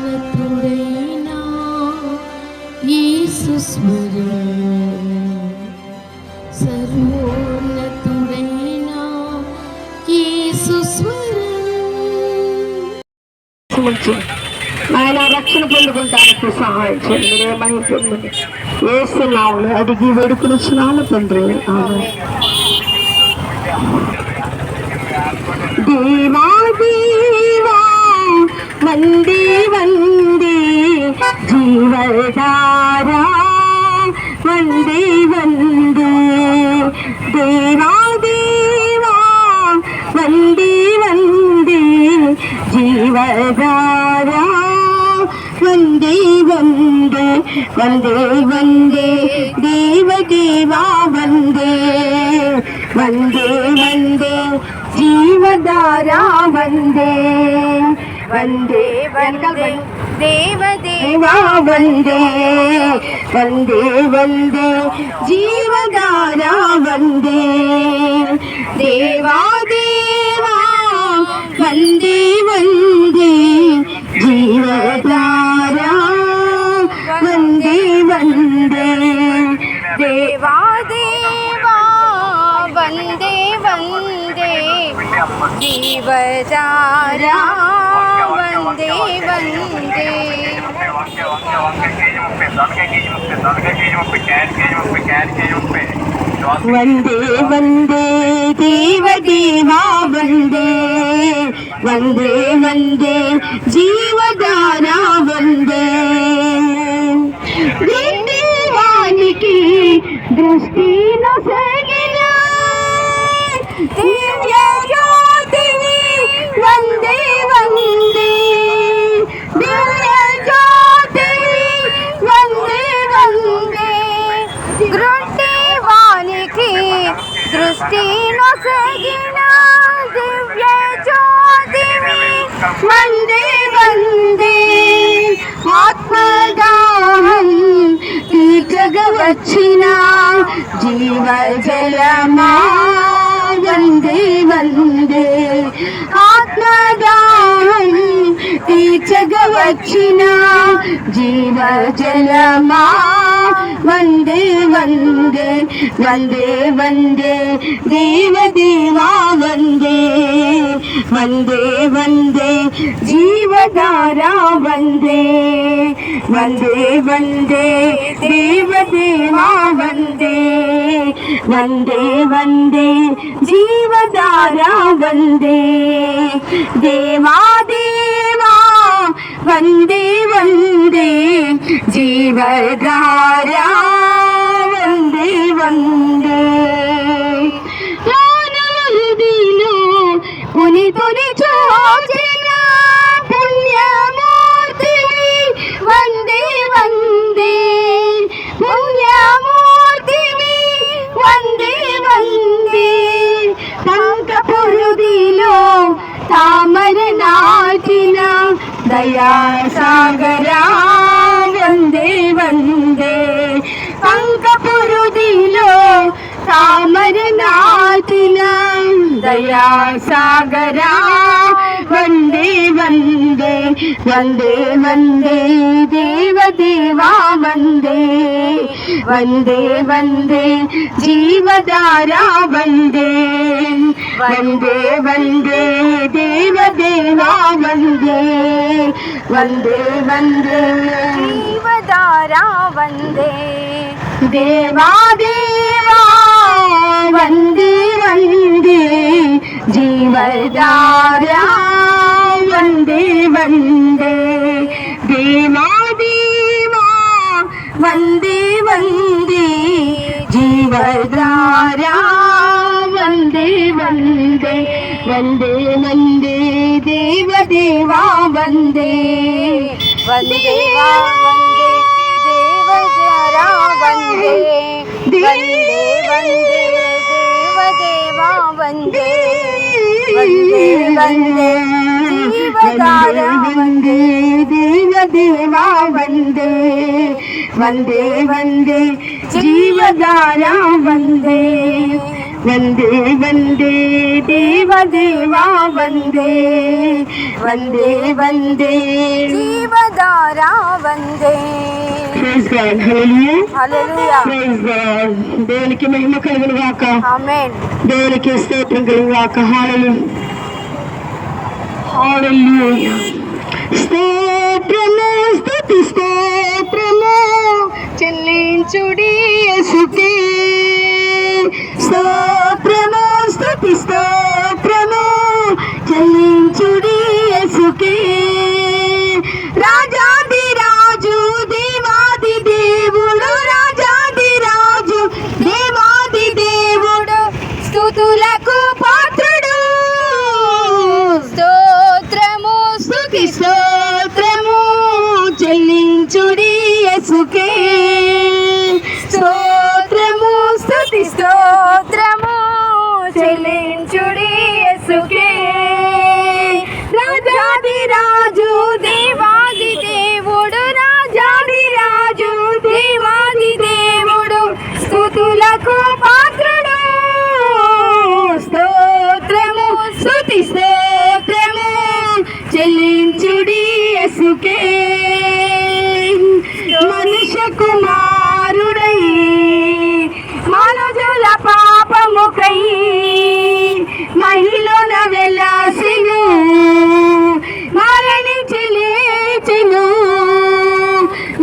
సర్వోన్నతుడైనా యేసు స్వరం, సర్వోన్నతుడైనా యేసు స్వరం. ఆయన రక్షణ పొందుకుంటానికి సహాయం చేయండి. మీరేమని పొందుంది వేస్తున్నాము అడిగి వేడుకునిచ్చినాము తండ్రి. దేవా దేవా వందే వందే జీవధారా వందే వందే దేవా దేవా వందే వందే జీవధారా వందే వందే వందే వందే దేవ దేవా వందే వందే వందే జీవధారా వందే వందే వందే దేవ దేవా వందే వందే వందే జీవధారా వందే దేవా దేవా వందే వందే జీవధారా వందే వందే దేవా దేవా వందే వందే జీవధారా వందే వందే. వందే వందే దేవ దేవా వందే వందే వందే జీవధారా వందే వానికి దృష్టి నొసగిన దివ్య జ్యోతిని వందే వందే దివ్య జ్యోతిని వందే వందే గ్రుడ్డి వానికి దృష్టి నొసగిన దివ్య జ్యోతిని వందే వందే ఆత్మదాహం తీర్చగవచ్చిన జీవజలమా వందే వందే ఆత్మదాహం తీర్చగవచ్చిన జీవజలమా వందే వందే వందే వందే దేవ దేవా వందే వందే వందే జీవధారా వందే వందే వందే దేవ దేవా వందే వందే వందే జీవధారా వందే దేవా దేవా వందే వందే జీవధారా వందే వందే. మానవహృదిలో పునితుని చూచిన పుణ్యమూర్తిని వందే వందే పుణ్యమూర్తిని వందే వందే పంకపురుదిలో తామర నాటిన దయా సాగరా వందే వందే పంకపురుదిలో తామర నాటిన దయా సాగరా వందే వందే వందే వందే దేవ దేవా వందే వందే వందే జీవధారా వందే వందే వందే దేవ దేవా వందే వందే వందే జీవధారా వందే దేవా దేవా వందే వందే జీవధారా వందే వందే దేవా దేవా వందే వందే జీవధారా వందే వందే వందే వందే దేవ దేవా వందే వందే వందే దేవధారా వందే వందే వందే దేవ దేవా వందే వందే వందే జీవధారా వందే దేవ దేవా వందే వందే వందే జీవధారా వందే వందే వందే దేవదేవా వందే వందే వందే జీవధారా వందే. Praise God, hallelujah hallelujah. Praise God. దేవునికి మహిమ కలుగును గాక, ఆమేన్. దేవునికి స్తోత్రం కలుగును గాక. హల్లెలూయా హల్లెలూయా. స్తోత్రము స్తుతి స్తోత్రము చెల్లించుడి యేసుకే. స్తోత్రము స్తుతి స్తోత్రము చెల్లించుడి యేసుకే. రాజాది రాజు దేవాది దేవుడు, రాజాది రాజు దేవాది దేవుడు, స్తుతులకు పాత్రుడు. స్తోత్రము స్తుతి స్తోత్రము చెల్లించుడి యేసుకే. స్తోత్రము స్తుతి స్తోత్రము చెల్లించుడి యేసుకే. రాజాది రాజు దేవాది దేవుడు, రాజాది రాజు దేవాది దేవుడు, స్తుతులకు పాత్రుడు. స్తోత్రము స్తుతి స్తోత్రము చెల్లించుడి యేసుకే. మనుష్య కుమారుడై మనుజుల పాపముకై మహిళన వెలాసిను, మరణించి లేచెను.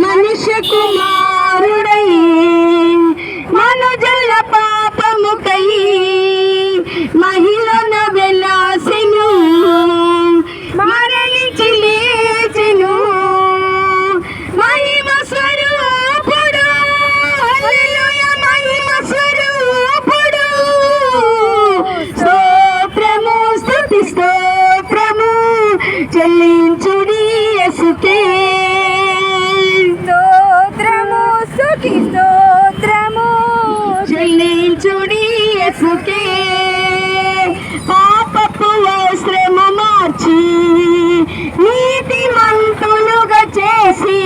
మనుష్య కుమారుడై మనుజుల పాపముకై మహిళన వెలాసిను, మరణించి లేచెను. మహిమ స్వరూపుడు, హల్లెలూయా, మహిమ స్వరూపుడు. స్తోత్రము స్తుతి స్తోత్రము చెల్లించుడి యేసుకే. స్తోత్రము స్తుతి స్తోత్రము చెల్లించుడి యేసుకే. పాపపు వస్త్రము మార్చి నీతిమంతులుగా చేసి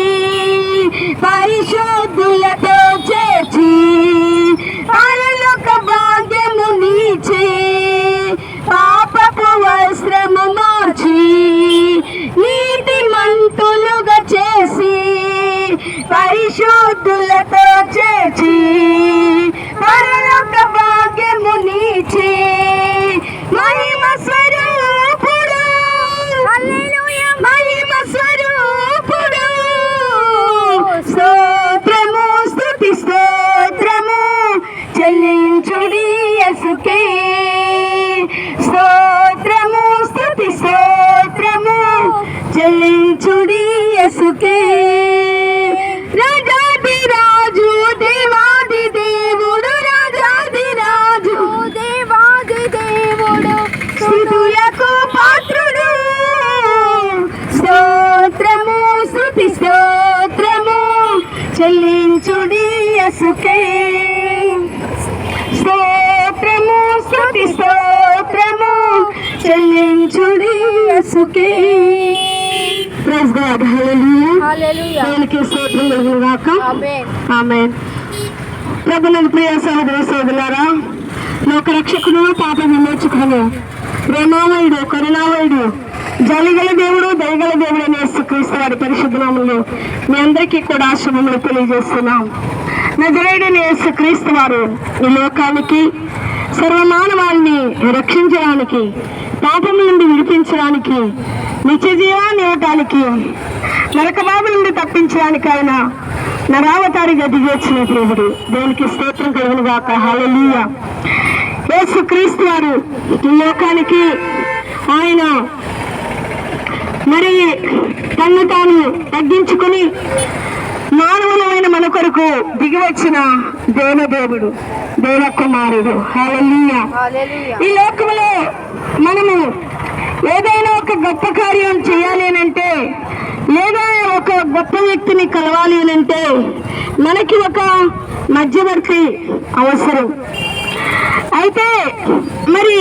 పరిశుద్ధులతో చేర్చి పరలోక భాగ్యము నీచే. పాపపు వస్త్రము మార్చి నీతిమంతులుగా చేసి పరిశుద్ధులతో చేర్చి పరలోక భాగ్యము నీచే. మహిమ స్వరూపుడు, హల్లెలూయా. మహిమ స్వరూపుడు. స్తోత్రము స్తుతి స్తోత్రము చెల్లించుడి యేసుకే. స్తోత్రము స్తుతి స్తోత్రము చెల్లించుడి యేసుకే. రాజాది రాజు దేవాది దేవుడు, రాజాది రాజు దేవాది దేవుడు, స్తుతులకు పాత్రుడు. స్తోత్రము స్తుతి స్తోత్రము చెల్లించుడి యేసుకే. స్తోత్రము స్తుతి స్తోత్రము చెల్లించుడి యేసుకే. Praise God, hallelujah. హల్లెలూయా. దేవునికి స్తోత్రం కలుగును గాక. ఆమేన్. ఆమేన్. ప్రభునందు ప్రియ సహోదర సహోదరులారా, లోక రక్షకుడు, పాప విమోచకుడు, ప్రేమామయుడు, కరుణామయుడు, జలిగల దేవుడు, దయగల దేవుడు అనే యేసుక్రీస్తు వారి పరిశుద్ధ నామములో మీ అందరికీ కూడా శుభములు తెలియజేస్తున్నాం. నజరేయుడైన యేసుక్రీస్తు వారు ఈ లోకానికి సర్వమానవాళిని రక్షించడానికి, పాపము నుండి విడిపించడానికి, నిత్య జీవాన్ని ఇవ్వటానికి, నరక బాధ నుండి తప్పించడానికి ఆయన నరావతారిగా దిగొచ్చిన దేవుడు. దేవునికి స్తోత్రం కలుగును గాక. హల్లెలూయా. యేసుక్రీస్తు వారు ఈ లోకానికి ఆయన మరి తన్ను తాను తగ్గించుకుని మానవులమైన మన కొరకు దిగివచ్చిన దేవదేవుడు, దేవకుమారుడు. హల్లెలూయా. హల్లెలూయా. ఈ లోకంలో మనము ఏదైనా ఒక గొప్ప కార్యం చేయాలి అంటే, లేదా ఒక గొప్ప వ్యక్తిని కలవాలి అంటే మనకి ఒక మధ్యవర్తి అవసరం. అయితే మరి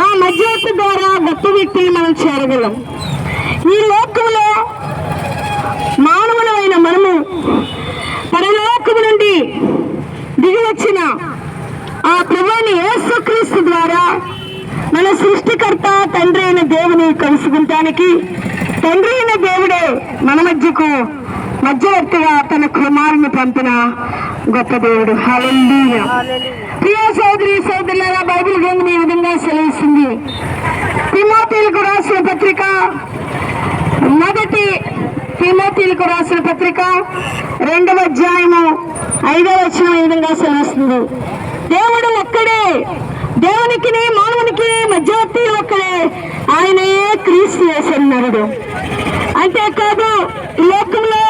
ఆ మధ్యవర్తి ద్వారా గొప్ప వ్యక్తిని మనం చేరగలం. ఈ లోకంలో మానవులమైన మనము పరలోకము నుండి దిగి వచ్చిన ఆ ప్రభువుని కుమారుని యేసుక్రీస్తు ద్వారా మన సృష్టికర్త తండ్రి అయిన దేవుని కలుసుకుంటానికి తండ్రి అయిన దేవుడే మన మధ్యకు మధ్యవర్తిగా తన కుమారుని పంపిన గొప్ప దేవుడు. హల్లెలూయా. ప్రియ సోదరి సోదరులారా, బైబిల్ గ్రంథం ఈ విధంగా సెలవిస్తుంది. తిమోతీయులకు రాసిన పత్రిక, మొదటి తిమోతీయులకు రాసిన పత్రిక 2వ అధ్యాయము 5వ వచనం ఈ విధంగా సెలవిస్తుంది. దేవుడు ఒక్కడే, దేవునికి మానవునికి మధ్యవర్తి ఒక్కడే, ఆయనే క్రీస్తు యేసు నరుడు. అంతేకాదు ఈ లోకంలో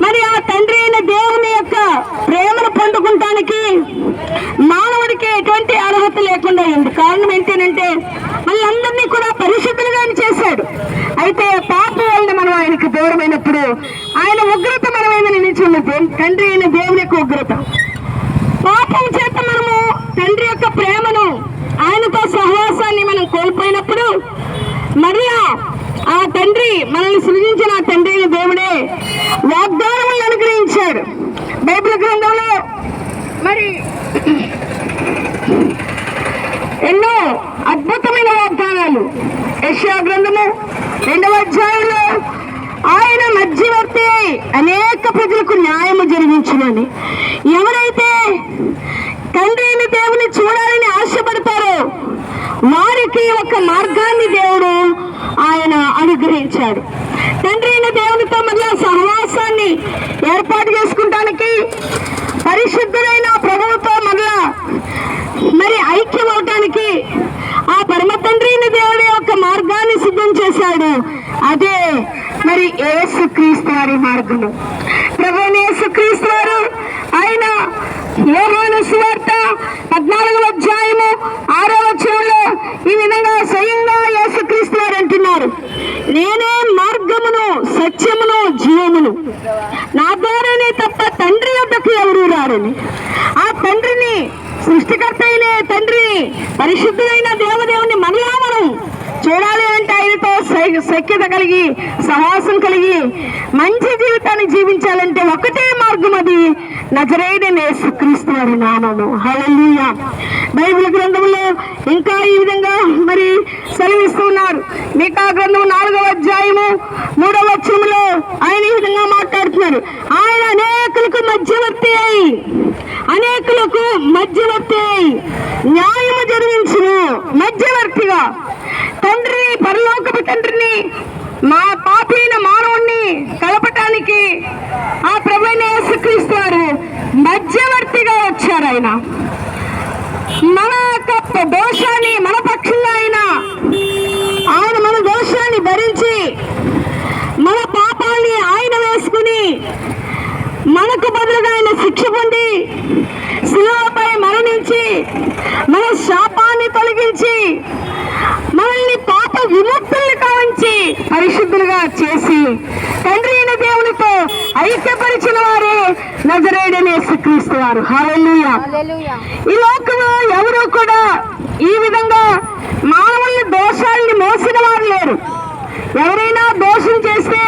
మరి ఆ తండ్రి అయిన దేవుని యొక్క ప్రేమను పొందుకుంటానికి మానవుడికి ఎటువంటి అర్హత లేకుండా ఉంది. కారణం ఏంటంటే మళ్ళందరినీ కూడా పరిశుద్ధులుగా చేశాడు. అయితే పాపం వల్ల మనం ఆయనకు దూరమైనప్పుడు ఆయన ఉగ్రత మన మీద నిలిచింది. తండ్రి అయిన దేవుని యొక్క ఉగ్రత, పాపం చేత మనము తండ్రి యొక్క ప్రేమను, ఆయనతో సహవాసాన్ని మనం కోల్పోయినప్పుడు మరలా ఆ తండ్రి, మనల్ని సృజించిన ఆ తండ్రి అయిన దేవుడే వాగ్దానములను అనుగ్రహించాడు. బైబిల్ గ్రంథంలో మరి ఎన్నో అద్భుతమైన వాగ్దానాలు. యెషయా గ్రంథము 2వ అధ్యాయంలో ఆయన మధ్యవర్తి అనేక ప్రజలకు న్యాయము జరిగించునని, ఎవరైతే తండ్రి అయిన దేవుని చూడాలని ఆశపడతారో వారికి ఒక మార్గాన్ని దేవుడు ఆయన అనుగ్రహించాడు. తండ్రి అయిన దేవునితో మళ్ళా సహవాసాన్ని ఏర్పాటు చేసుకుంటానికి, పరిశుద్ధులైన ప్రభువుతో మళ్ళా మరి ఐక్యం అవటానికి ఆ పరమ తండ్రి అయిన దేవుడి యొక్క మార్గాన్ని సిద్ధం చేశాడు. అదే మరి యేసుక్రీస్తు వారి మార్గము. ప్రభువైన యేసుక్రీస్తు వారు ఆయన యోహాను సువార్త 14వ అధ్యాయము 6వ వచనంలో ఈ విధంగా స్వయంగా యేసుక్రీస్తు వారు అంటున్నారు, నేనే మార్గమును సత్యమును జీవమును, నా ద్వారానే తప్ప తండ్రి వద్దకు ఎవరు రారని. ఆ తండ్రిని, సృష్టికర్త అయిన తండ్రిని, పరిశుద్ధులైన దేవదేవుని మనలా మనం చూడాలి అంటే ఆయనతో సఖ్యత కలిగి సహవాసం కలిగి మంచి జీవితాన్ని జీవించాలంటే ఒకటే మార్గం, అది నజరేయుడైన యేసుక్రీస్తు వారి నామము. హల్లెలూయా. బైబిల్ గ్రంథంలో ఇంకా ఈ విధంగా మరి సెలవిస్తున్నారు. మీకా గ్రంథం 4వ అధ్యాయము 3వ వచనంలో ఆయన ఈ విధంగా మాట్లాడుతున్నారు. ఆయన అనేకులకు మధ్యవర్తి అయి న్యాయము జరిగించును. మధ్యవర్తిగా తండ్రిని, పరలోకపు తండ్రిని మా పాపైన మానవుణ్ణి కలపటానికి ఆ ప్రభువైన యేసుక్రీస్తు వారు మధ్యవర్తిగా వచ్చారు. ఆయన మన యొక్క దోషాన్ని, మన పక్షంగా ఆయన మన దోషాన్ని భరించి మన పాపాన్ని ఆయన వేసుకుని మనకు బదులుగా ఆయన శిక్ష పొంది శిలువపై మరణించి మన శాపాన్ని తొలగించి మనల్ని పాప విముక్తుల్ని కావించి పరిశుద్ధులుగా చేసి తండ్రి అయిన దేవునితో ఐక్యపరిచిన వారే నజరేయుడైన యేసుక్రీస్తు వారు. హల్లెలూయా. ఈ లోకంలో ఎవరు కూడా ఈ విధంగా మానవుల్ని దోషాలని మోసిన వారు లేరు. ఎవరైనా దోషం చేస్తే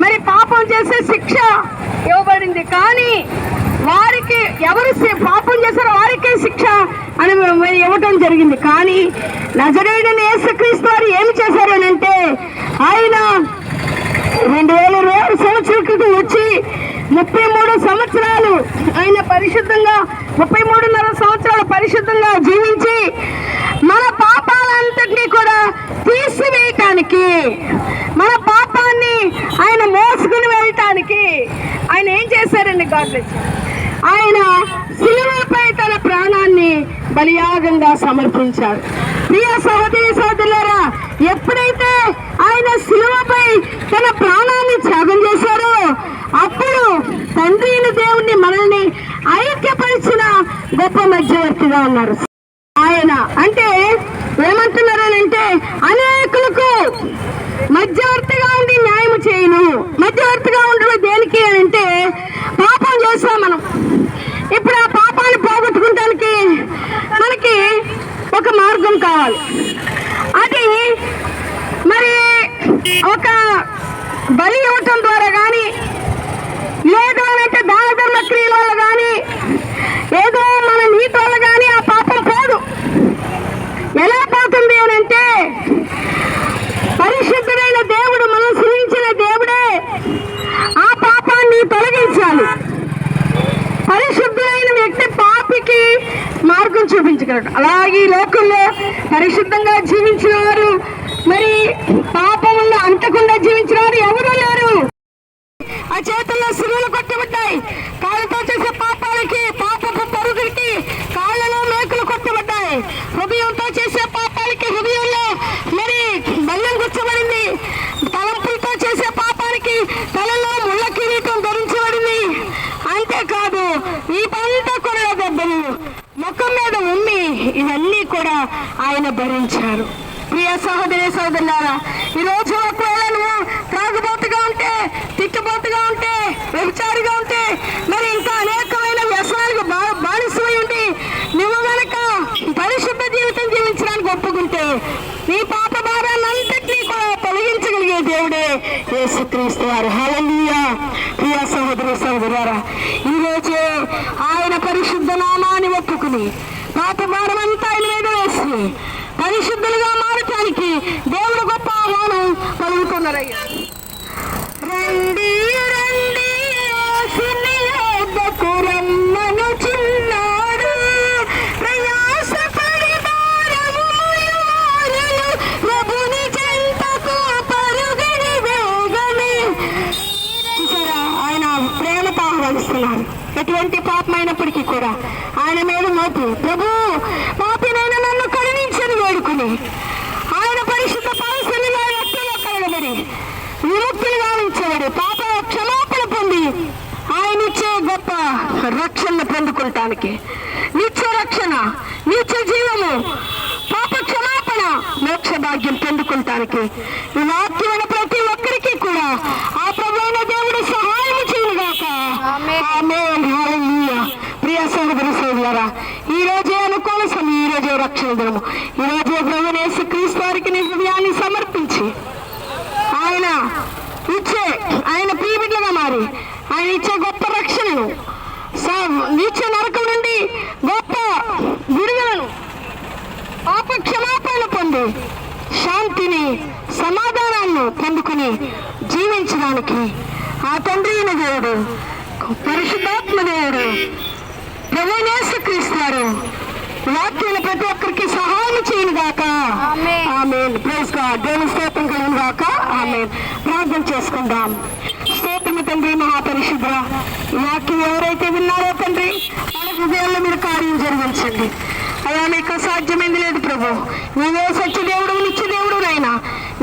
మరి పాపం చేస్తే శిక్ష ఇవ్వబడింది, కానీ వారికి ఎవరు పాపం చేశారో వారికే శిక్ష అని ఇవ్వటం జరిగింది. కానీ నజరేయుడైన యేసుక్రీస్తు వారు ఏమి చేశారు అని అంటే, ఆయన 2000 సంవత్సరాల క్రితం వచ్చి 33 సంవత్సరాలు ఆయన పరిశుద్ధంగా 33.5 సంవత్సరాలు పరిశుద్ధంగా జీవించి మన పాపాలంతటినీ కూడా తీసివేయటానికి, మన పాపాన్ని ఆయన మోసుకుని వెళ్ళటానికి ఆయన ఏం చేశారండి? ఆయన శిలువపై తన ప్రాణాన్ని బలియాగంగా సమర్పించాడు. ప్రియ సహోదరి సహోదరులారా, ఎప్పుడైతే ఆయన శిలువపై తన ప్రాణాన్ని త్యాగం చేశారో అప్పుడు తండ్రి అయిన దేవుణ్ణి మనల్ని ఐక్యపరిచిన గొప్ప మధ్యవర్తిగా ఉన్నారు ఆయన. అంటే ఏమంటున్నారు అంటే, అనేకులకు మధ్యవర్తిగా ఉండి న్యాయం చేయను. మధ్యవర్తిగా ఉండడం దేనికి అంటే, పాపం చేస్తాం మనం. ఇప్పుడు ఆ పాపాన్ని పోగొట్టుకోవడానికి మనకి ఒక మార్గం కావాలి. అది మరి ఒక బలి ఇవ్వటం ద్వారా కానీ, లేదు అంటే దాన ధర్మ క్రియల వల్ల కానీ, ఏదో మన నీతి వల్ల కానీ ఆ పాపం జీవించారు. అలాగే ఈ లోకంలో పరిశుద్ధంగా జీవించిన వారు, మరి పాపములను అంటకుండా జీవించిన వారు ఎవరూ లేరు. ఆ చేతుల్లో సిలువలు కొట్టబడ్డాయి. కాళ్ళతో చేసే పాపాలకి, పాపపు పరుగులకి కాళ్ళలో మేకులు కొట్టబడ్డాయి. హృదయంతో చేసే పాపాలకి హృదయంలో మరి బల్యం గుచ్చబడింది. తలంపులతో చేసే పాపానికి తలలో ముళ్ళ కిరీటం ధరించబడింది. అంతేకాదు ఈ పంట కూడా దెబ్బలు, ముఖం మీద ఉమ్మి, ఇవన్నీ కూడా ఆయన భరించారు. ప్రియ సహోదరి సహోదరులారా, ఈ రోజు ఒకవేళ నువ్వు త్రాగుబోతుగా ఉంటే, తిట్టుబోతుగా ఉంటే, వ్యభిచారిగా ఉంటే, మరి ఇంకా అనేకమైన వ్యసనాలకు బానిసమై ఉండి నువ్వు గనక పరిశుద్ధ జీవితం జీవించడానికి ఒప్పుకుంటే నీ పాప భారాన్ని అంతటినీ కూడా తొలగించగలిగే దేవుడే యేసుక్రీస్తు వారు. హల్లెలూయా. ప్రియ సహోదరి సహోదరులారా, ఈరోజు ఆయన పరిశుద్ధ నామాన్ని ఒప్పుకుని పాప భారం అంతా ఆయన మీద వేసి పరిశుద్ధులుగా మారటానికి దేవుడు గొప్ప ఆహ్వానం పలుకుతున్నారయ్యా. రండి రండి యేసుని యొద్దకు రమ్మనుచున్నాడు, ప్రయాసపడి భారము మోయువారులు ప్రభుని చెంతకు పరుగెడి వేగమే. చూసారా, ఆయన ప్రేమతో ఆహ్వానిస్తున్నారు. ఎటువంటి పాపమైనప్పటికీ కూడా ఆయన మీద మోపి, ప్రభు పాపినైన నన్ను కరుణించని వేడుకుని ఆయన పరిశుద్ధ పాలసీలో రక్తంలో కలగబడి విముక్తులు గావించబడి పాప క్షమాపణ పొంది ఆయన ఇచ్చే గొప్ప రక్షణను పొందుకుంటానికి, నిత్య రక్షణ, నిత్య జీవము, పాప క్షమాపణ, మోక్ష భాగ్యం పొందుకుంటానికి ఈ వాక్యమైన ప్రతి ఒక్కరికి కూడా ఆ ప్రభువైన దేవుడు సహాయం చేయనుగాక. ఆమేన్. హల్లెలూయా. ప్రియ సహోదరి సహోదరులారా, ఈ రోజే అనుకోని సమయం, ఈ రోజే రక్షణ దినము, ఈ రోజే ప్రభువైన యేసుక్రీస్తు వారికి నీ హృదయాన్ని సమర్పించి ఆయన ఇచ్చే, ఆయన ప్రియబిడ్డలుగా మారి ఆయన ఇచ్చే గొప్ప రక్షణను, నిత్య నరకం నుండి గొప్ప విడుదలను, పాప క్షమాపణ పొంది శాంతిని, సమాధానాన్ని పొందుకుని జీవించడానికి ఆ తండ్రి అయిన దేవుడు, పరిశుద్ధాత్మ దేవుడు, ప్రభువైన యేసుక్రీస్తు వారు వాక్యాన్ని ప్రతి ఒక్కరికి సహాయం చేయను గాక. ఆమేన్. Praise God. దేవుని స్తోత్రం కలుగును గాక. ఆమేన్. ప్రార్థన చేసుకుందాం. స్తోత్రము తండ్రి, మహాపరిశుద్ధ ఈ వాక్యం ఎవరైతే విన్నారో తండ్రి, వాళ్ళ హృదయాల్లో మీరు కార్యం జరిగించండి. అలా మీకు సాధ్యమైంది లేదు ప్రభు. నీవే సత్య దేవుడు, నిత్య దేవుడు నాయన,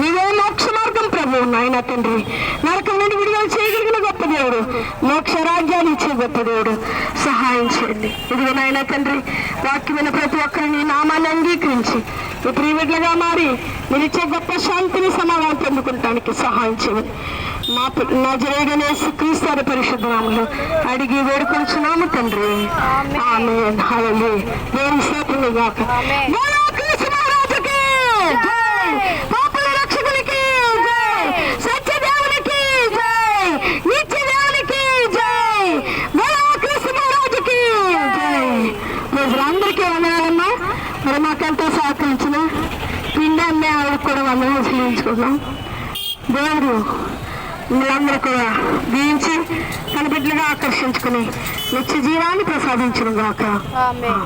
నీవే మోక్ష మార్గం ప్రభు నాయన తండ్రి. నరకం నుండి విడుదల చేయగలిగిన గొప్ప దేవుడు, మోక్ష రాజ్యాన్ని ఇచ్చే గొప్ప దేవుడు, సహాయం చేయండి. ఇదిగో నాయన తండ్రి, వాక్యమైన ప్రతి ఒక్కరిని నామాన్ని అంగీకరించి ఈ ప్రియవిడ్లుగా మారి మీరు ఇచ్చే గొప్ప శాంతిని, సమాధానం పొందుకుంటానికి సహాయం చేయండి. నా జరేగనే యేసుక్రీస్తు వారి పరిశుద్ధ నామములో అడిగి వేడుకొంచున్నాము తండ్రి. ఆమేన్. హల్లెలూయా. దేవుని స్తోత్రము గాక. బోలో క్రీస్తు మహారాజుకి జై, పాపుల రక్షకునికి జై, సత్య దేవునికి జై, నిత్య దేవునికి జై. బోలో క్రీస్తు మహారాజుకి జై. అందరికీ వందనాలమ్మా. మరి మాకెంతో సహకరించిన పిండి అమ్మే ఆవిడ కూడా వందనాలు చెల్లించుకున్నాం. దేవుడు మీరందరూ కూడా దీవించి తన బిడ్డలుగా ఆకర్షించుకుని నిత్య జీవాన్ని ప్రసాదించడం గాక. ఆమేన్.